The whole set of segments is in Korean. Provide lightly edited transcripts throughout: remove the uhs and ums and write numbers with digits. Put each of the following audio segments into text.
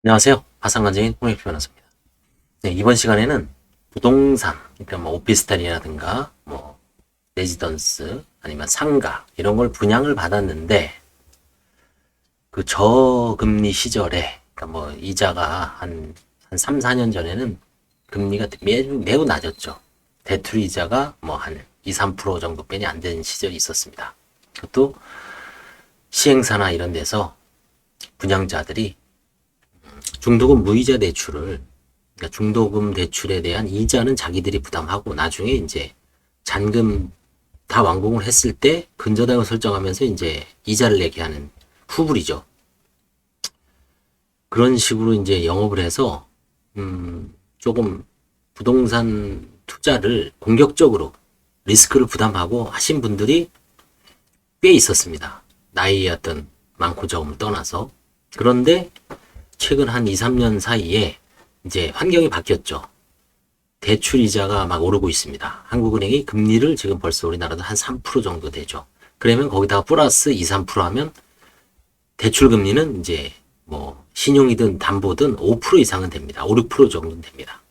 안녕하세요. 화상관장인 홍익표 변호사입니다. 네, 이번 시간에는 부동산, 그러니까 뭐 오피스텔이라든가 뭐 레지던스 아니면 상가 이런 걸 분양을 받았는데 그 저금리 시절에 그러니까 뭐 이자가 한 3, 4년 전에는 금리가 매우 낮았죠. 대출 이자가 뭐 한 2, 3% 정도뿐이 안 되는 시절이 있었습니다. 그것도 시행사나 이런 데서 분양자들이 중도금 무이자 대출을, 그러니까 중도금 대출에 대한 이자는 자기들이 부담하고 나중에 이제 잔금 다 완공을 했을 때 근저당을 설정하면서 이제 이자를 내게 하는 후불이죠. 그런 식으로 이제 영업을 해서 조금 부동산 투자를 공격적으로 리스크를 부담하고 하신 분들이 꽤 있었습니다. 나이의 어떤 많고 적음을 떠나서. 그런데 최근 한 2, 3년 사이에 이제 환경이 바뀌었죠. 대출 이자가 막 오르고 있습니다. 한국은행이 금리를 지금 벌써 우리나라도 한 3% 정도 되죠. 그러면 거기다가 플러스 2, 3% 하면 대출 금리는 이제 뭐 신용이든 담보든 5% 이상은 됩니다. 5, 6% 정도는 됩니다.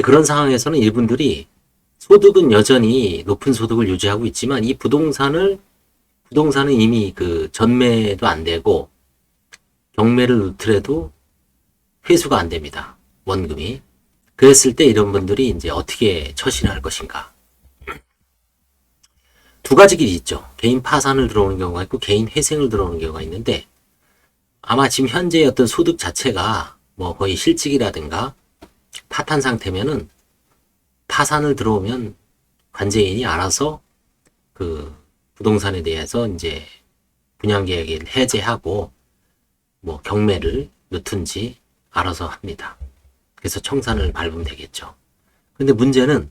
그런 상황에서는 일분들이 소득은 여전히 높은 소득을 유지하고 있지만 이 부동산은 이미 그 전매도 안 되고 경매를 넣더라도 회수가 안 됩니다. 원금이. 그랬을 때 이런 분들이 이제 어떻게 처신을 할 것인가. 두 가지 길이 있죠. 개인 파산을 들어오는 경우가 있고 개인 회생을 들어오는 경우가 있는데 아마 지금 현재의 어떤 소득 자체가 뭐 거의 실직이라든가 파탄 상태면은 파산을 들어오면 관제인이 알아서 그 부동산에 대해서 이제 분양계약을 해제하고 뭐 경매를 넣든지 알아서 합니다. 그래서 청산을 밟으면 되겠죠. 근데 문제는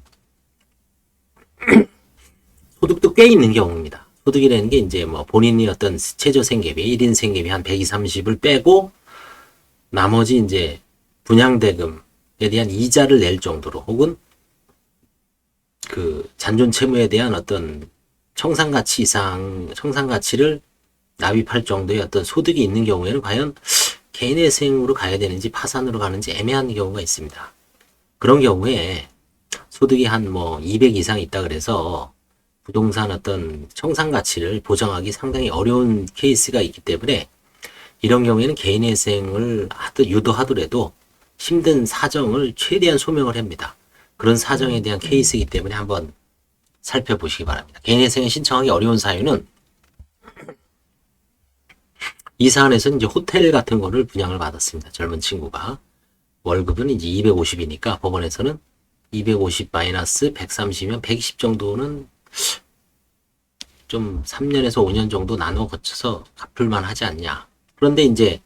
소득도 꽤 있는 경우입니다. 소득이라는 게 이제 뭐 본인이 어떤 최저 생계비, 1인 생계비 한 120을 빼고 나머지 이제 분양대금에 대한 이자를 낼 정도로 혹은 그 잔존 채무에 대한 어떤 청산가치 이상, 청산가치를 납입할 정도의 어떤 소득이 있는 경우에는 과연 개인회생으로 가야 되는지 파산으로 가는지 애매한 경우가 있습니다. 그런 경우에 소득이 한 뭐 200 이상 있다 그래서 부동산 어떤 청산가치를 보정하기 상당히 어려운 케이스가 있기 때문에 이런 경우에는 개인회생을 유도하더라도 힘든 사정을 최대한 소명을 합니다. 그런 사정에 대한 케이스이기 때문에 한번 살펴보시기 바랍니다. 개인회생을 신청하기 어려운 사유는 이 사안에서는 이제 호텔 같은 거를 분양을 받았습니다. 젊은 친구가. 월급은 이제 250이니까 법원에서는 250 마이너스 130이면 120 정도는 좀 3년에서 5년 정도 나눠 거쳐서 갚을만 하지 않냐. 그런데 이제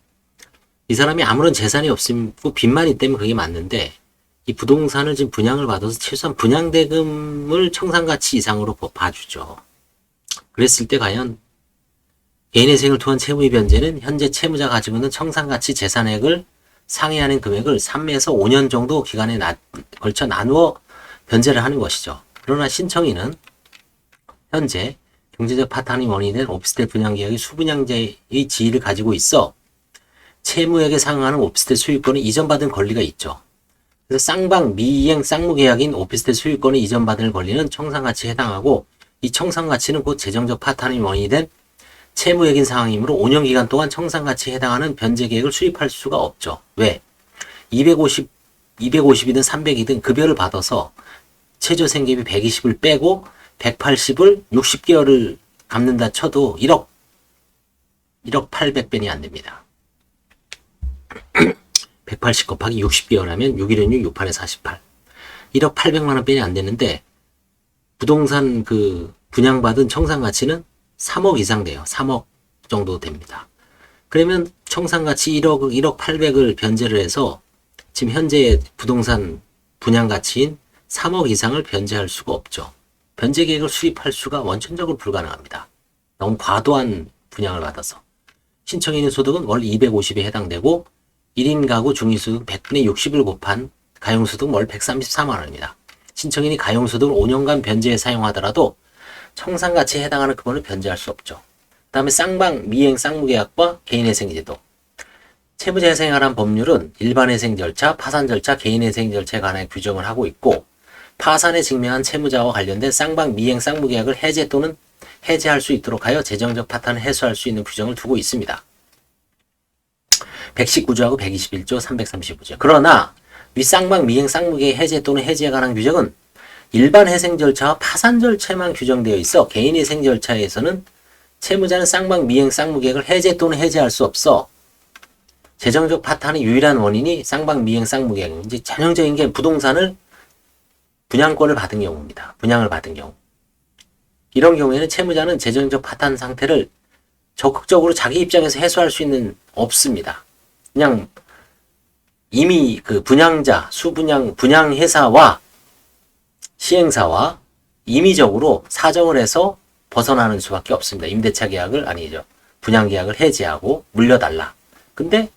이 사람이 아무런 재산이 없고 빚만 있다면 그게 맞는데 이 부동산을 지금 분양을 받아서 최소한 분양대금을 청산가치 이상으로 봐주죠. 그랬을 때 과연 개인회생을 통한 채무의 변제는 현재 채무자가 가지고 있는 청산가치 재산액을 상회하는 금액을 3에서 5년 정도 기간에 걸쳐 나누어 변제를 하는 것이죠. 그러나 신청인은 현재 경제적 파탄이 원인이 된 오피스텔 분양계약의 수분양제의 지위를 가지고 있어 채무액에 상응하는 오피스텔 소유권을 이전받은 권리가 있죠. 그래서 쌍방 미이행 쌍무계약인 오피스텔 소유권을 이전받을 권리는 청산가치에 해당하고 이 청산가치는 곧 재정적 파탄이 원인이 된 채무액인 상황이므로 5년 기간 동안 청산가치에 해당하는 변제계획을 수립할 수가 없죠. 왜? 250이든 300이든 급여를 받아서 최저생계비 120을 빼고 180을 60개월을 갚는다 쳐도 1억 800배니 안 됩니다. 180 곱하기 60개월 하면 616, 6판에 48. 1억 800만 원 빼니 안 되는데 부동산 그 분양받은 청산가치는 3억 이상 돼요. 3억 정도 됩니다. 그러면 청산가치 1억 800을 변제를 해서 지금 현재 부동산 분양가치인 3억 이상을 변제할 수가 없죠. 변제계획을 수립할 수가 원천적으로 불가능합니다. 너무 과도한 분양을 받아서. 신청인의 소득은 월 250에 해당되고 1인 가구 중위소득 100분의 60을 곱한 가용소득은 월 134만 원입니다. 신청인이 가용소득을 5년간 변제에 사용하더라도 청산가치에 해당하는 금액을 변제할 수 없죠. 그 다음에 쌍방 미행 쌍무계약과 개인회생제도. 채무자회생에 관한 법률은 일반회생 절차, 파산 절차, 개인회생 절차에 관한 규정을 하고 있고 파산에 직면한 채무자와 관련된 쌍방 미행 쌍무계약을 해제 또는 해제할 수 있도록 하여 재정적 파탄을 해소할 수 있는 규정을 두고 있습니다. 119조하고 121조, 335조. 그러나 위 쌍방 미행 쌍무계약 해제 또는 해제에 관한 규정은 일반 회생 절차와 파산 절차에만 규정되어 있어 개인회생 절차에서는 채무자는 쌍방 미행 쌍무계약을 해제 또는 해제할 수 없어. 재정적 파탄의 유일한 원인이 쌍방 미행 쌍무계약. 이제 전형적인 게 부동산을 분양권을 받은 경우입니다. 분양을 받은 경우. 이런 경우에는 채무자는 재정적 파탄 상태를 적극적으로 자기 입장에서 해소할 수 있는 없습니다. 그냥 이미 그 분양자, 분양회사와 시행사와 임의적으로 사정을 해서 벗어나는 수밖에 없습니다. 임대차 계약을 아니죠. 분양 계약을 해지하고 물려달라. 근데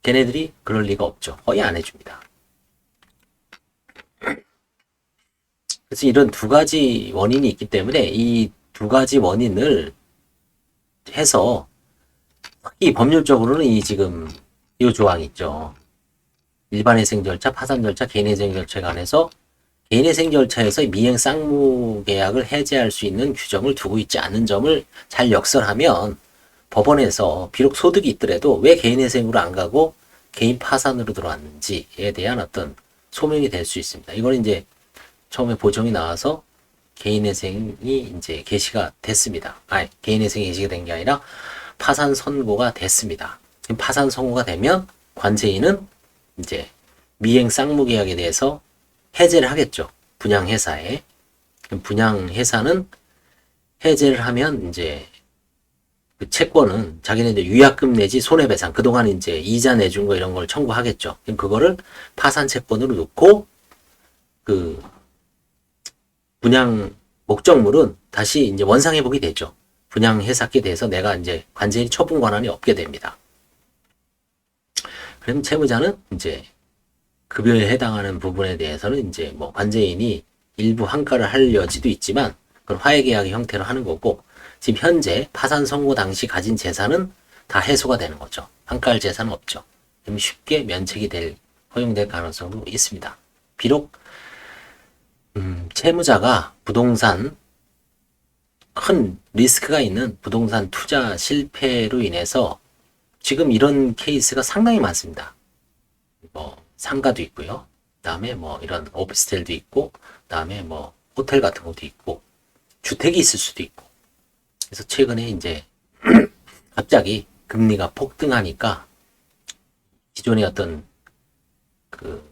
걔네들이 그럴 리가 없죠. 거의 안 해줍니다. 그래서 이런 두 가지 원인이 있기 때문에 이 두 가지 원인을 해서 이 법률적으로는 이 지금 이 조항 있죠. 일반회생 절차, 파산 절차, 개인회생 절차에 관해서 개인회생 절차에서 미행 쌍무 계약을 해제할 수 있는 규정을 두고 있지 않은 점을 잘 역설하면 법원에서 비록 소득이 있더라도 왜 개인회생으로 안 가고 개인 파산으로 들어왔는지에 대한 어떤 소명이 될 수 있습니다. 이건 이제 처음에 보정이 나와서 개인회생이 이제 개시가 됐습니다. 개인회생이 개시가 된 게 아니라 파산 선고가 됐습니다. 파산 선고가 되면 관세인은 이제 미행 쌍무 계약에 대해서 해제를 하겠죠. 분양회사에. 분양회사는 해제를 하면 이제 그 채권은 자기네들 위약금 내지 손해배상, 그동안 이제 이자 내준 거 이런 걸 청구하겠죠. 그럼 그거를 파산 채권으로 놓고 그 분양 목적물은 다시 이제 원상회복이 되죠. 분양회사께 대해서 내가 이제 관세인 처분 권한이 없게 됩니다. 그럼 채무자는 이제 급여에 해당하는 부분에 대해서는 이제 뭐 관세인이 일부 환가를 할 여지도 있지만 그건 화해계약의 형태로 하는 거고 지금 현재 파산 선고 당시 가진 재산은 다 해소가 되는 거죠. 환가할 재산은 없죠. 그럼 쉽게 면책이 허용될 가능성도 있습니다. 비록 채무자가 부동산 큰 리스크가 있는 부동산 투자 실패로 인해서 지금 이런 케이스가 상당히 많습니다. 뭐 상가도 있고요. 그다음에 뭐 이런 오피스텔도 있고, 그다음에 뭐 호텔 같은 것도 있고, 주택이 있을 수도 있고. 그래서 최근에 이제 갑자기 금리가 폭등하니까 기존의 어떤 그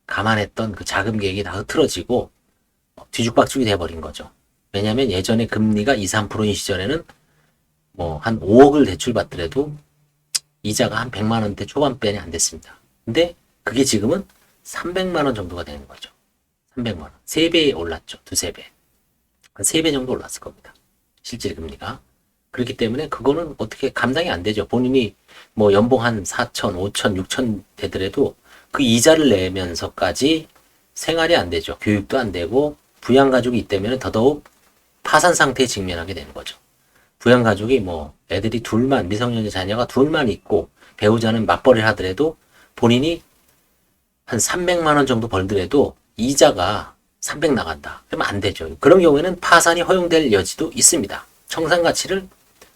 감안했던 그 자금 계획이 다 흐트러지고 뒤죽박죽이 돼버린 거죠. 왜냐하면 예전에 금리가 2, 3%인 시절에는 뭐 한 5억을 대출받더라도 이자가 한 100만 원대 초반대는 안 됐습니다. 근데 그게 지금은 300만 원 정도가 되는 거죠. 300만 원. 3배 올랐죠. 두세 배. 한 3배 정도 올랐을 겁니다. 실질 금리가. 그렇기 때문에 그거는 어떻게 감당이 안 되죠. 본인이 뭐 연봉 한 4천, 5천, 6천 되더라도 그 이자를 내면서까지 생활이 안 되죠. 교육도 안 되고 부양가족이 있다면 더더욱 파산 상태에 직면하게 되는 거죠. 부양가족이 뭐 애들이 둘만, 미성년자 자녀가 둘만 있고 배우자는 맞벌이를 하더라도 본인이 한 300만 원 정도 벌더라도 이자가 300 나간다. 그러면 안 되죠. 그런 경우에는 파산이 허용될 여지도 있습니다. 청산 가치를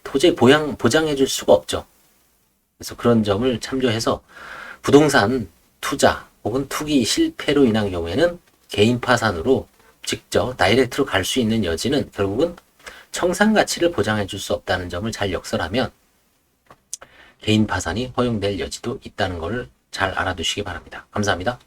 도저히 보장해 줄 수가 없죠. 그래서 그런 점을 참조해서 부동산 투자 혹은 투기 실패로 인한 경우에는 개인 파산으로 직접 다이렉트로 갈 수 있는 여지는 결국은 청산 가치를 보장해 줄 수 없다는 점을 잘 역설하면 개인 파산이 허용될 여지도 있다는 것을 잘 알아두시기 바랍니다. 감사합니다.